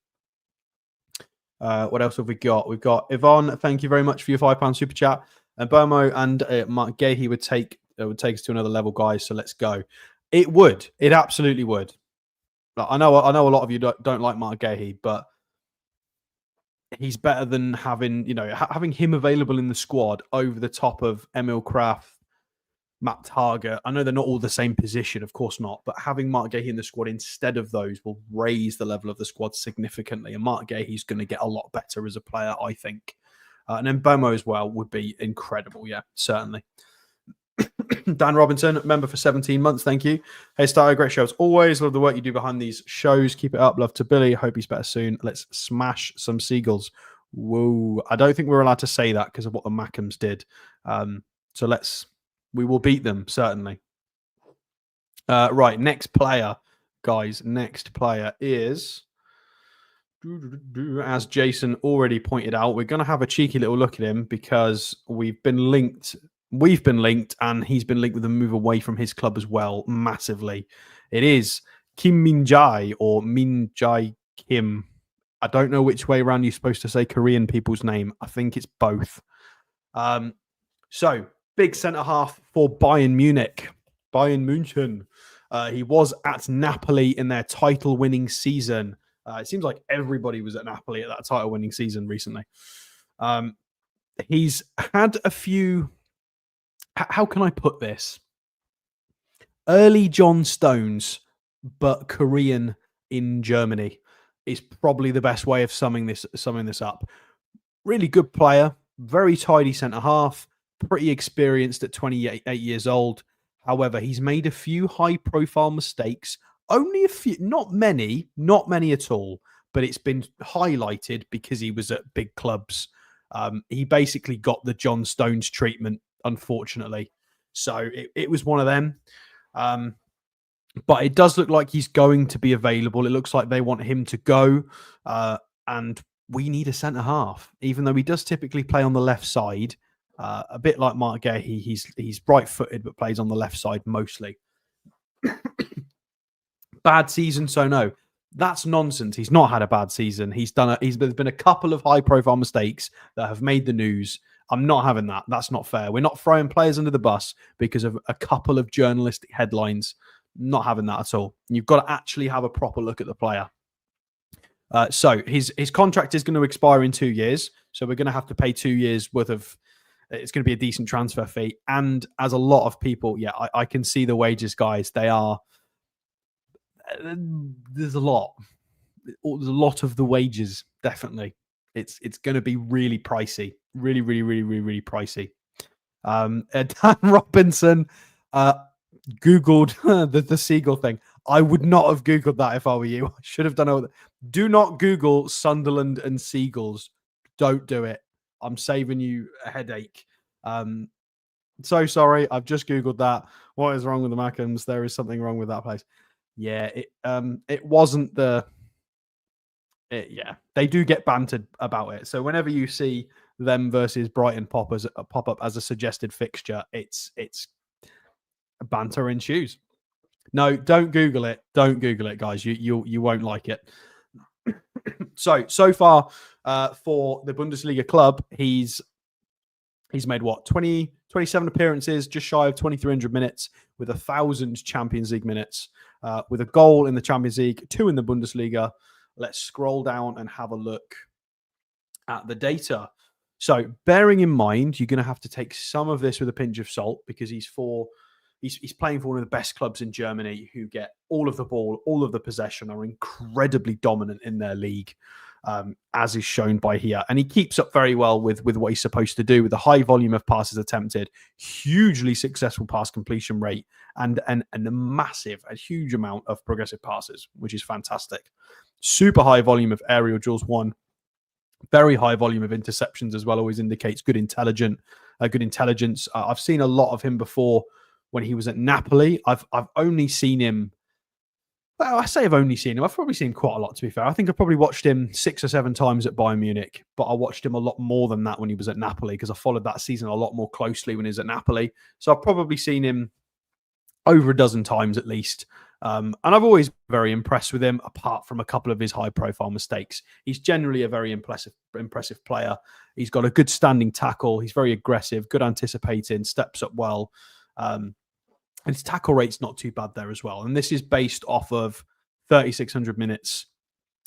What else have we got? We've got Yvonne. Thank you very much for your £5 super chat. And Bomo and Marc Guehi would take us to another level, guys. So let's go. It would. It absolutely would. I know a lot of you don't like Marc Guehi, but he's better than having him available in the squad over the top of Emil Kraft, Matt Target. I know they're not all the same position, of course not, but having Marc Guehi in the squad instead of those will raise the level of the squad significantly. And Marc Guehi's going to get a lot better as a player, I think. And then Bomo as well would be incredible. Yeah, certainly. Dan Robinson, member for 17 months. Thank you. Hey, Star, great show as always. Love the work you do behind these shows. Keep it up. Love to Billy. Hope he's better soon. Let's smash some Seagulls. Whoa. I don't think we're allowed to say that because of what the Mackhams did. So we will beat them, certainly. Right, next player, guys. Next player is, as Jason already pointed out, we're going to have a cheeky little look at him because we've been linked, and he's been linked with a move away from his club as well, massively. It is Kim Min-jae, or Min-jae Kim. I don't know which way around you're supposed to say Korean people's name. I think it's both. So, big centre-half for Bayern Munich. Bayern München. He was at Napoli in their title-winning season. It seems like everybody was at Napoli at that title-winning season recently. He's had a few... How can I put this? Early John Stones, but Korean in Germany is probably the best way of summing this up. Really good player, very tidy centre half, pretty experienced at 28 years old. However, he's made a few high profile mistakes. Only a few, not many at all, but it's been highlighted because he was at big clubs. He basically got the John Stones treatment, unfortunately. So it was one of them. But it does look like he's going to be available. It looks like they want him to go. And we need a centre half, even though he does typically play on the left side. A bit like Marc Guehi, he's right-footed but plays on the left side mostly. Bad season, so no, that's nonsense. He's not had a bad season. There's been a couple of high-profile mistakes that have made the news. I'm not having that. That's not fair. We're not throwing players under the bus because of a couple of journalistic headlines. Not having that at all. You've got to actually have a proper look at the player. So his contract is going to expire in 2 years. So we're going to have to pay 2 years worth of. It's going to be a decent transfer fee. And as a lot of people, I can see the wages, guys. They are. There's a lot. There's a lot of the wages. Definitely, it's going to be really pricey. Really, really, really, really, really pricey. Dan Robinson Googled the seagull thing. I would not have Googled that if I were you. I should have done it. Do not Google Sunderland and seagulls. Don't do it. I'm saving you a headache. So sorry. I've just Googled that. What is wrong with the Mackhams? There is something wrong with that place. Yeah, it wasn't they do get bantered about it. So whenever you see them versus Brighton pop up as a suggested fixture, it's banter ensues. No, don't Google it. Don't Google it, guys. You won't like it. So far for the Bundesliga club, he's made what 27 appearances, just shy of 2,300 minutes, with 1,000 Champions League minutes, with a goal in the Champions League, 2 in the Bundesliga. Let's scroll down and have a look at the data. So bearing in mind, you're going to have to take some of this with a pinch of salt because he's playing for one of the best clubs in Germany who get all of the ball, all of the possession, are incredibly dominant in their league, as is shown by here. And he keeps up very well with what he's supposed to do, with a high volume of passes attempted, hugely successful pass completion rate, and a huge amount of progressive passes, which is fantastic. Super high volume of aerial duels won. Very high volume of interceptions as well. Always indicates good intelligence. I've seen a lot of him before when he was at Napoli. I've only seen him. Well, I say I've only seen him. I've probably seen him quite a lot, to be fair. I think I've probably watched him 6 or 7 times at Bayern Munich, but I watched him a lot more than that when he was at Napoli because I followed that season a lot more closely when he was at Napoli. So I've probably seen him over a dozen times at least. And I've always been very impressed with him, apart from a couple of his high-profile mistakes. He's generally a very impressive player. He's got a good standing tackle. He's very aggressive, good anticipating, steps up well. And his tackle rate's not too bad there as well. And this is based off of 3,600 minutes.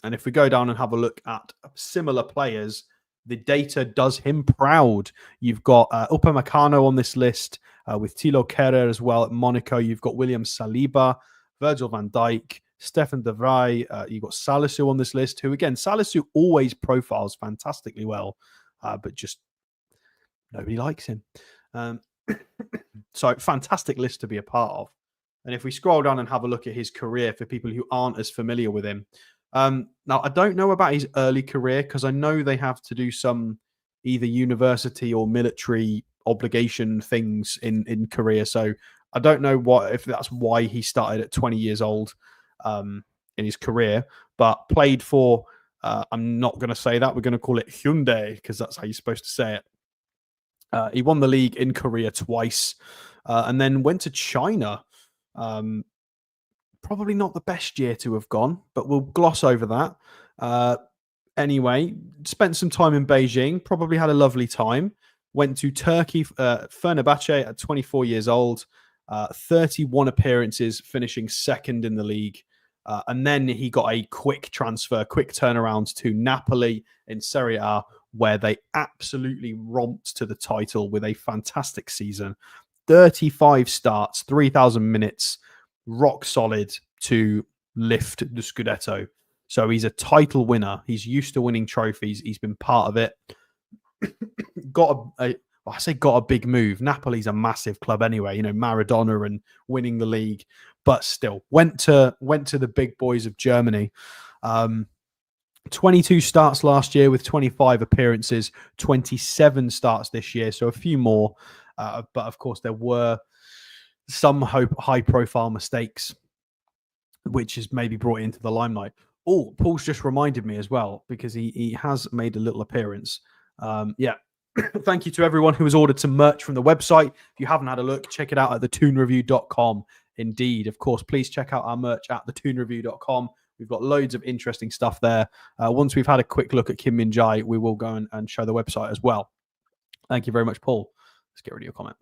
And if we go down and have a look at similar players, the data does him proud. You've got Upamecano on this list with Thilo Kehrer as well at Monaco. You've got William Saliba, Virgil van Dijk, Stefan de Vrij. You've got Salisu on this list, who, again, Salisu always profiles fantastically well, but just nobody likes him. So fantastic list to be a part of. And if we scroll down and have a look at his career for people who aren't as familiar with him. Now, I don't know about his early career because I know they have to do some either university or military obligation things in Korea. So I don't know if that's why he started at 20 years old in his career, but played for, I'm not going to say that. We're going to call it Hyundai because that's how you're supposed to say it. He won the league in Korea twice and then went to China. Probably not the best year to have gone, but we'll gloss over that. Anyway, spent some time in Beijing, probably had a lovely time. Went to Turkey, Fenerbahce at 24 years old, 31 appearances, finishing second in the league. And then he got a quick turnaround to Napoli in Serie A, where they absolutely romped to the title with a fantastic season. 35 starts, 3,000 minutes, rock solid to lift the Scudetto. So he's a title winner. He's used to winning trophies. He's been part of it. got well, I say got a big move. Napoli's a massive club anyway, you know, Maradona and winning the league, but still went to the big boys of Germany. 22 starts last year with 25 appearances, 27 starts this year, so a few more. But of course, there were some high-profile mistakes, which has maybe brought into the limelight. Oh, Paul's just reminded me as well, because he has made a little appearance. Yeah. Thank you to everyone who has ordered some merch from the website. If you haven't had a look, check it out at thetoonreview.com. Indeed. Of course, please check out our merch at thetoonreview.com. We've got loads of interesting stuff there. Once we've had a quick look at Min-jae, we will go and show the website as well. Thank you very much, Paul. Let's get rid of your comment.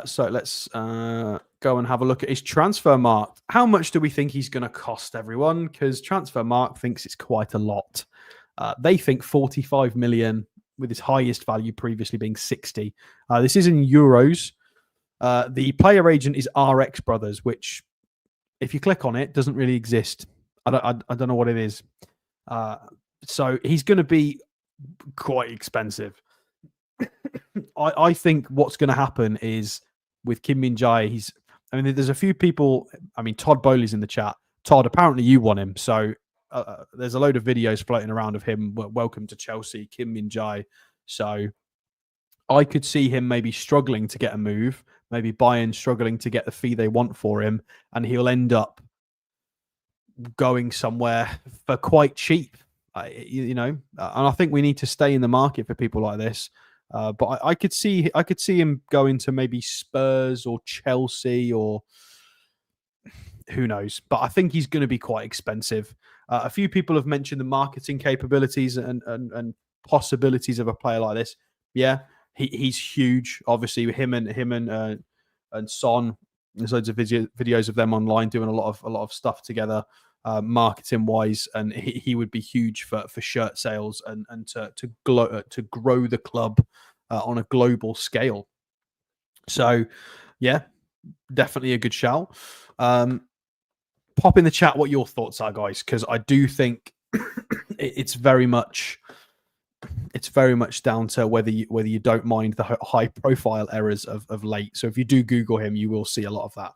So let's go and have a look at his transfer mark. How much do we think he's going to cost, everyone? Because Transfer Mark thinks it's quite a lot. They think 45 million, with his highest value previously being 60. This is in euros. The player agent is RX Brothers, which, if you click on it, doesn't really exist. I don't know what it is. So he's going to be quite expensive. I think what's going to happen is with Min-jae, there's a few people. I mean, Todd Bowley's in the chat. Todd, apparently you want him. So there's a load of videos floating around of him. Welcome to Chelsea, Min-jae. So I could see him maybe struggling to get a move, maybe Bayern struggling to get the fee they want for him, and he'll end up going somewhere for quite cheap. And I think we need to stay in the market for people like this. But I could see him going to maybe Spurs or Chelsea, or who knows. But I think he's going to be quite expensive. A few people have mentioned the marketing capabilities and possibilities of a player like this. Yeah, he's huge. Obviously, him and Son. There's loads of videos of them online doing a lot of stuff together, marketing wise, and he would be huge for shirt sales and to grow the club on a global scale. So, yeah, definitely a good shout. Pop in the chat what your thoughts are, guys, because I do think it's very much down to whether you don't mind the high profile errors of late. So if you do Google him, you will see a lot of that.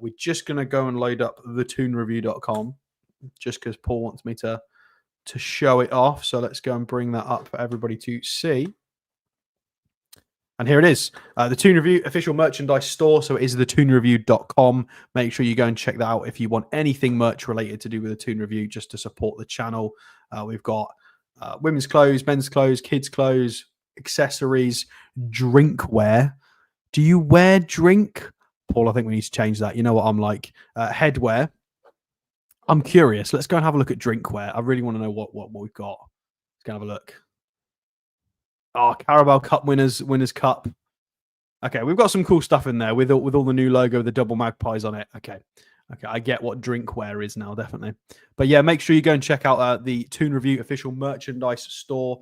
We're just going to go and load up thetoonreview.com just because Paul wants me to show it off. So let's go and bring that up for everybody to see. And here it is, the Toon Review official merchandise store. So it is thetoonreview.com. Make sure you go and check that out if you want anything merch related to do with the Toon Review, just to support the channel. We've got women's clothes, men's clothes, kids' clothes, accessories, drinkware. Do you wear drink? Paul, I think we need to change that. You know what I'm like. Headwear. I'm curious. Let's go and have a look at drinkware. I really want to know what we've got. Let's go and have a look. Oh, Carabao Cup winners cup. Okay, we've got some cool stuff in there with all the new logo, the double magpies on it. Okay, I get what drinkware is now, definitely. But yeah, make sure you go and check out the Toon Review official merchandise store.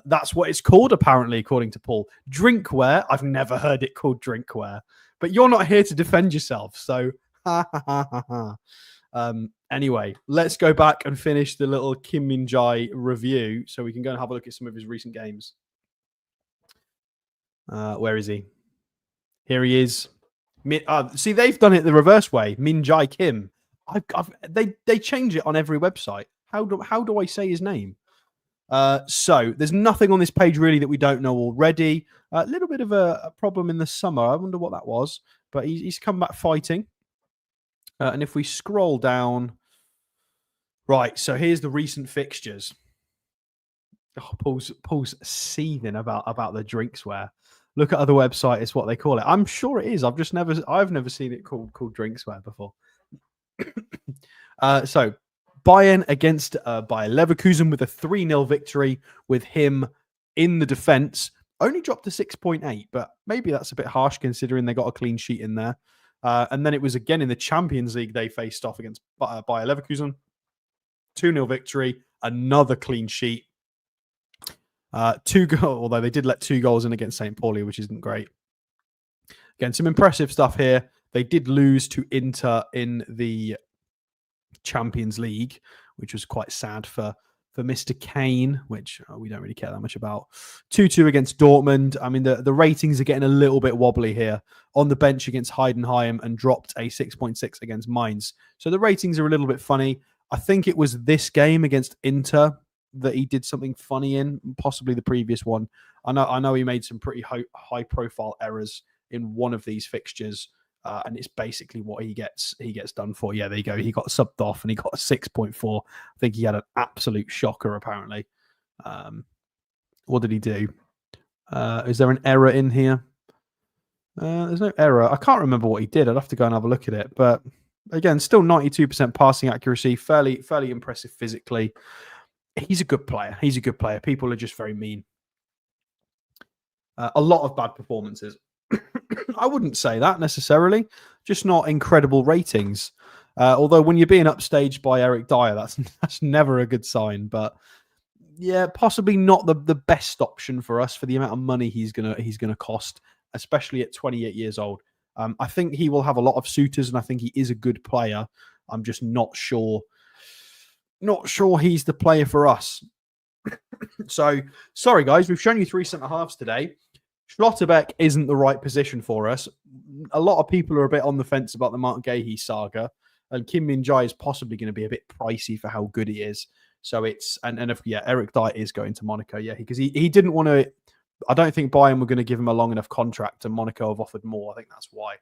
That's what it's called, apparently, according to Paul. Drinkware. I've never heard it called drinkware. But you're not here to defend yourself, so anyway, let's go back and finish the little Min-jae review so we can go and have a look at some of his recent games. Where is he? Here he is. See, they've done it the reverse way. Min-jae Kim. They change it on every website. How do I say his name? So there's nothing on this page really that we don't know already. A little bit of a problem in the summer. I wonder what that was. But he's come back fighting. And if we scroll down, right. So here's the recent fixtures. Oh, Paul's seething about the drinksware. Look at other websites, it's what they call it. I'm sure it is. I've never seen it called drinksware before. So Bayern against Bayer Leverkusen with a 3-0 victory, with him in the defense. Only dropped to 6.8, but maybe that's a bit harsh considering they got a clean sheet in there. And then it was again in the Champions League they faced off against Bayer Leverkusen. 2-0 victory, another clean sheet. 2 goals, although they did let 2 goals in against St. Pauli, which isn't great. Again, some impressive stuff here. They did lose to Inter in the Champions League, which was quite sad for for Mr. Kane, which we don't really care that much about. 2-2 against Dortmund. I mean, the ratings are getting a little bit wobbly here. On the bench against Heidenheim and dropped a 6.6 against Mainz. So the ratings are a little bit funny. I think it was this game against Inter that he did something funny in, possibly the previous one. I know he made some pretty high profile errors in one of these fixtures. And it's basically what he gets done for. Yeah, there you go. He got subbed off and he got a 6.4. I think he had an absolute shocker, apparently. What did he do? Is there an error in here? There's no error. I can't remember what he did. I'd have to go and have a look at it. But again, still 92% passing accuracy. Fairly impressive physically. He's a good player. People are just very mean. A lot of bad performances. I wouldn't say that necessarily, just not incredible ratings. Although when you're being upstaged by Eric Dyer, that's never a good sign. But yeah, possibly not the best option for us for the amount of money he's gonna cost, especially at 28 years old. I think he will have a lot of suitors, and I think he is a good player. I'm just not sure he's the player for us. So sorry guys, we've shown you 3 centre halves today. Schlotterbeck isn't the right position for us. A lot of people are a bit on the fence about the Marc Guehi saga, and Kim Min-jae is possibly going to be a bit pricey for how good he is. So it's Eric Dyer is going to Monaco, because he didn't want to. I don't think Bayern were going to give him a long enough contract, and Monaco have offered more. I think that's why.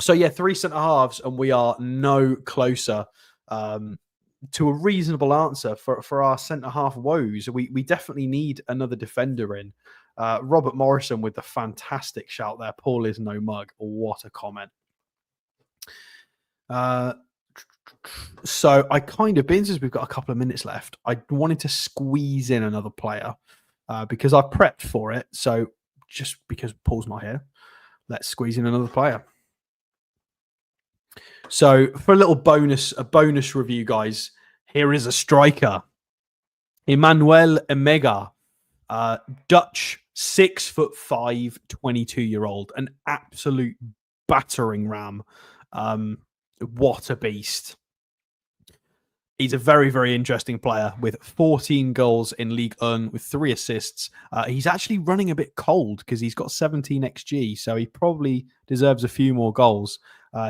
3 centre halves, and we are no closer to a reasonable answer for our centre half woes. We definitely need another defender in. Robert Morrison with the fantastic shout there. Paul is no mug. What a comment. So I kind of, being since we've got a couple of minutes left, I wanted to squeeze in another player because I prepped for it. So just because Paul's not here, let's squeeze in another player. So for a bonus review, guys, here is a striker. Emmanuel Emega, Dutch, 6'5", 22-year-old, an absolute battering ram. What a beast. He's a very, very interesting player with 14 goals in Ligue 1 with 3 assists. He's actually running a bit cold because he's got 17 XG, so he probably deserves a few more goals.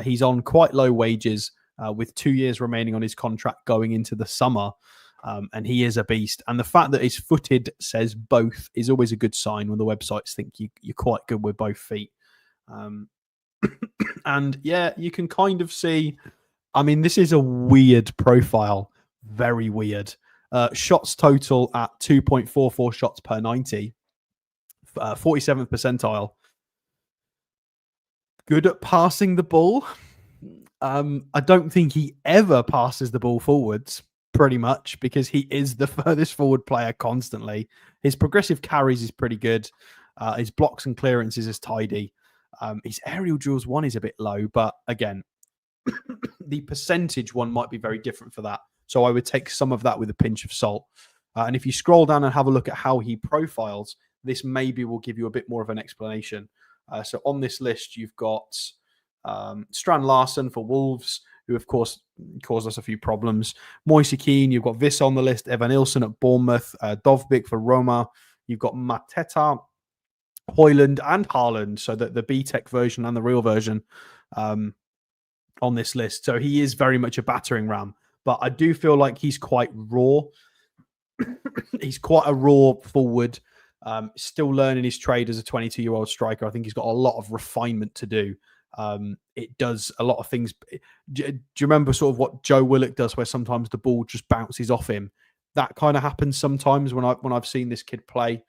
He's on quite low wages with 2 years remaining on his contract going into the summer. And he is a beast. And the fact that his footed says both is always a good sign when the websites think you're quite good with both feet. And yeah, you can kind of see, I mean, this is a weird profile. Very weird. Shots total at 2.44 shots per 90. 47th percentile. Good at passing the ball. I don't think he ever passes the ball forwards, pretty much, because he is the furthest forward player constantly. His progressive carries is pretty good. His blocks and clearances is tidy. His aerial duels one is a bit low, but again, the percentage one might be very different for that. So I would take some of that with a pinch of salt. And if you scroll down and have a look at how he profiles, this maybe will give you a bit more of an explanation. So on this list, you've got Strand Larsen for Wolves, who of course caused us a few problems. Moise Keane, you've got Viss on the list, Evan Ilson at Bournemouth, Dovbyk for Roma. You've got Mateta, Højlund, and Haaland, so that the B-Tech version and the real version on this list. So he is very much a battering ram, but I do feel like he's quite raw. He's quite a raw forward, still learning his trade as a 22-year-old striker. I think he's got a lot of refinement to do. It does a lot of things. Do you remember sort of what Joe Willock does, where sometimes the ball just bounces off him? That kind of happens sometimes when I've seen this kid play.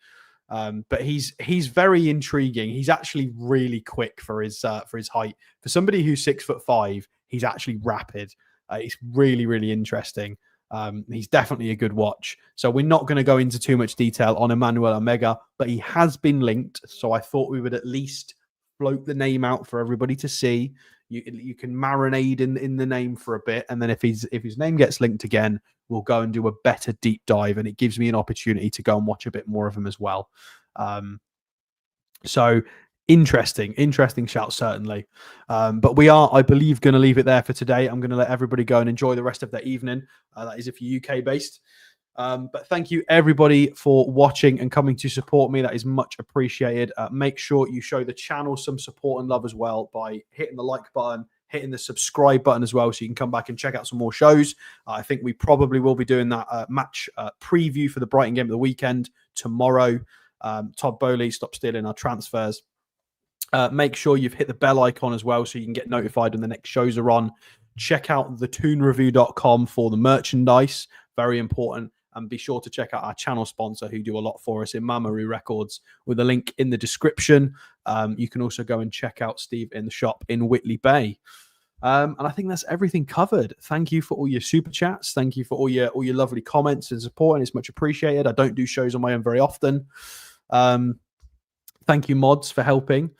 But he's very intriguing. He's actually really quick for his height. For somebody who's 6'5", he's actually rapid. It's really, really interesting. He's definitely a good watch. So we're not going to go into too much detail on Emmanuel Emega, but he has been linked. So I thought we would at least float the name out for everybody to see. You can marinate in the name for a bit, and then if his name gets linked again, we'll go and do a better deep dive, and it gives me an opportunity to go and watch a bit more of him as well. So Interesting shout, certainly. But we are, I believe, going to leave it there for today. I'm going to let everybody go and enjoy the rest of their evening. That is if you're UK based. But thank you everybody for watching and coming to support me. That is much appreciated. Make sure you show the channel some support and love as well by hitting the like button, hitting the subscribe button as well, so you can come back and check out some more shows. I think we probably will be doing that match preview for the Brighton game of the weekend tomorrow. Todd Bowley, stop stealing our transfers. Make sure you've hit the bell icon as well so you can get notified when the next shows are on. Check out thetoonreview.com for the merchandise. Very important. And be sure to check out our channel sponsor who do a lot for us in Mamoru Records with a link in the description. You can also go and check out Steve in the shop in Whitley Bay. And I think that's everything covered. Thank you for all your super chats. Thank you for all your lovely comments and support, and it's much appreciated. I don't do shows on my own very often. Thank you, mods, for helping.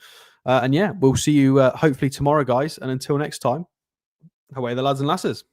And yeah, we'll see you hopefully tomorrow, guys. And until next time, away the lads and lasses.